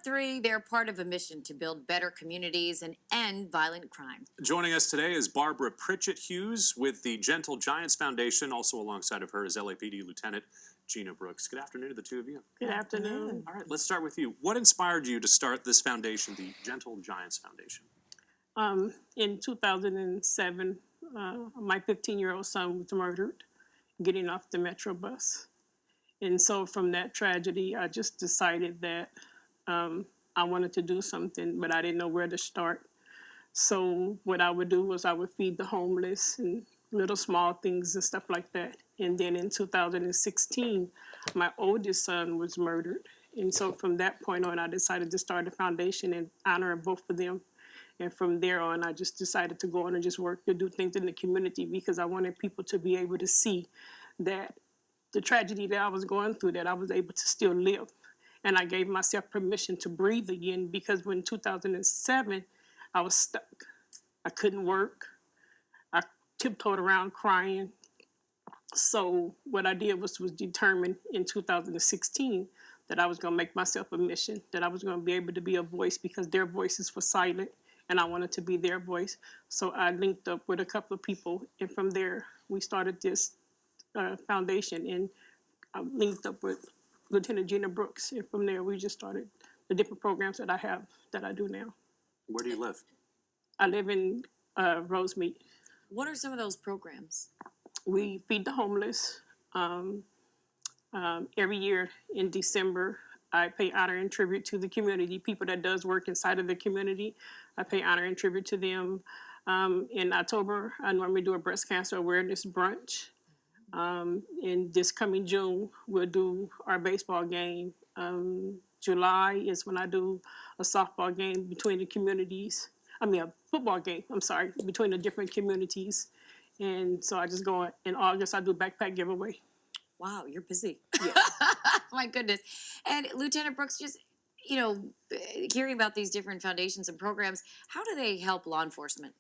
3, they're part of a mission to build better communities and end violent crime. Joining us today is Barbara Pritchett Hughes with the Gentle Giants Foundation. Also alongside of her is LAPD Lieutenant Gina Brooks. Good afternoon to the two of you. Good afternoon. All right, let's start with you. What inspired you to start this foundation, the Gentle Giants Foundation? In 2007, my 15-year-old son was murdered getting off the Metro bus. And so from that tragedy, I just decided that I wanted to do something, but I didn't know where to start. So what I would do was I would feed the homeless and little small things and stuff like that. And then in 2016, my oldest son was murdered. And so from that point on, I decided to start a foundation in honor of both of them. And from there on, I just decided to go on and just work to do things in the community because I wanted people to be able to see that the tragedy that I was going through, that I was able to still live. And I gave myself permission to breathe again because when 2007, I was stuck. I couldn't work. I tiptoed around crying. So what I did was determine in 2016 that I was going to make myself a mission, that I was going to be able to be a voice because their voices were silent and I wanted to be their voice. So I linked up with a couple of people, and from there we started this foundation, and I linked up with Lieutenant Gina Brooks, and from there we just started the different programs that I have, that I do now. Where do you live? I live in Rosemead. What are some of those programs? We feed the homeless. Every year in December, I pay honor and tribute to the community, people that does work inside of the community. I pay honor and tribute to them. In October, I normally do a breast cancer awareness brunch. In this coming June, we'll do our baseball game. July is when I do a softball game between the communities. A football game, between the different communities. And so I just go in August, I do a backpack giveaway. Wow, you're busy. Yeah. My goodness. And Lieutenant Brooks, just, hearing about these different foundations and programs, how do they help law enforcement?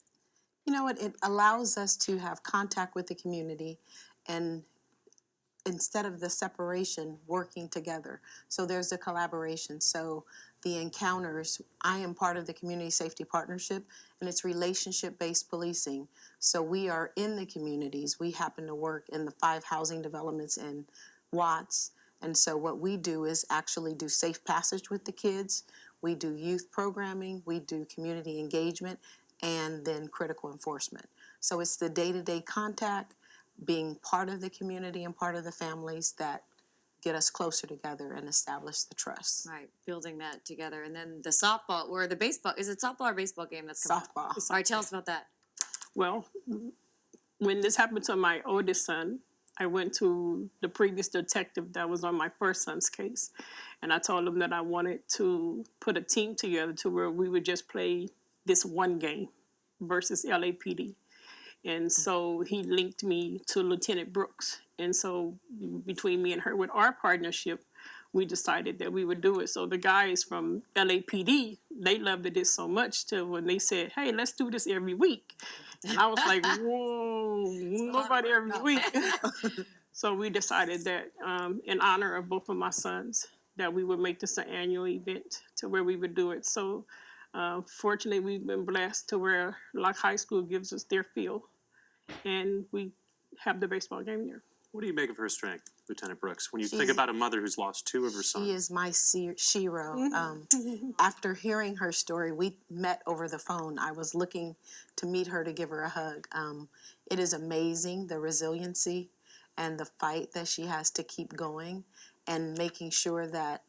You know what? It allows us to have contact with the community and instead of the separation, working together. So there's a collaboration. So the encounters, I am part of the Community Safety Partnership, and it's relationship-based policing. So we are in the communities. We happen to work in the 5 housing developments in Watts. And so what we do is actually do safe passage with the kids. We do youth programming. We do community engagement, and then critical enforcement. So it's the day-to-day contact, being part of the community and part of the families that get us closer together and establish the trust. Right, building that together. And then the softball, or the baseball, is it softball or baseball game that's coming Softball. up? All right, tell us about that. Well, when this happened to my oldest son, I went to the previous detective that was on my first son's case. And I told him that I wanted to put a team together to where we would just play this one game versus LAPD. And so he linked me to Lieutenant Brooks. And so between me and her, with our partnership, we decided that we would do it. So the guys from LAPD, they loved it so much till when they said, hey, let's do this every week. And I was like, whoa, nobody every week. So we decided that in honor of both of my sons, that we would make this an annual event to where we would do it. So fortunately, we've been blessed to where Locke High School gives us their field, and we have the baseball game there. What do you make of her strength, Lieutenant Brooks, when you think about a mother who's lost 2 of her sons? She is my shero. After hearing her story, we met over the phone. I was looking to meet her to give her a hug. It is amazing, the resiliency and the fight that she has to keep going and making sure that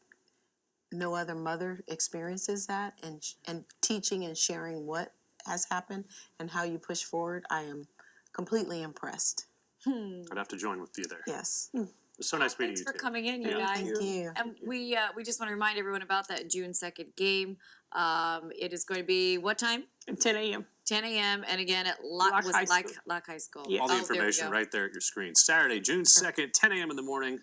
no other mother experiences that, and teaching and sharing what has happened and how you push forward. I am completely impressed. I'd have to join with you there. Yes. It's so nice meeting Thanks you for two. coming in, you Yeah, guys. Thank you. And we just want to remind everyone about that June 2nd game. It is going to be what time? At 10 a.m. 10 a.m. And again at Locke High School. Locke High School. Yeah. All the Oh, there we information go. right there at your screen. Saturday, June 2nd, 10 a.m. in the morning.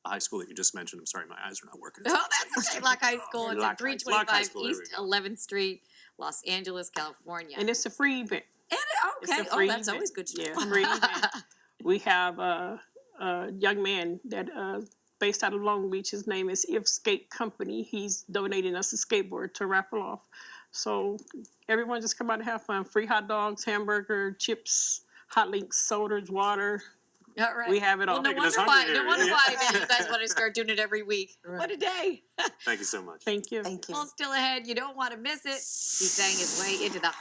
The high school that you just mentioned. I'm sorry, my eyes are not working. Oh, that's okay. Locke High School. It's Locke at High- Locke High 325 School, there we East go. 11th Street, Los Angeles, California. And it's a free event. Okay. It's a free That's event. always good to know. Yeah, free event. We have a young man that based out of Long Beach. His name is If Skate Company. He's donating us a skateboard to raffle off. So everyone just come out and have fun. Free hot dogs, hamburger, chips, hot links, sodas, water. All right. We have it all. Well, no Making us wonder why. hungry No here. wonder Yeah. why man, you guys want to start doing it every week. What a day! Thank you so much. Thank you. Thank you. Well, still ahead. You don't want to miss it. He sang his way into the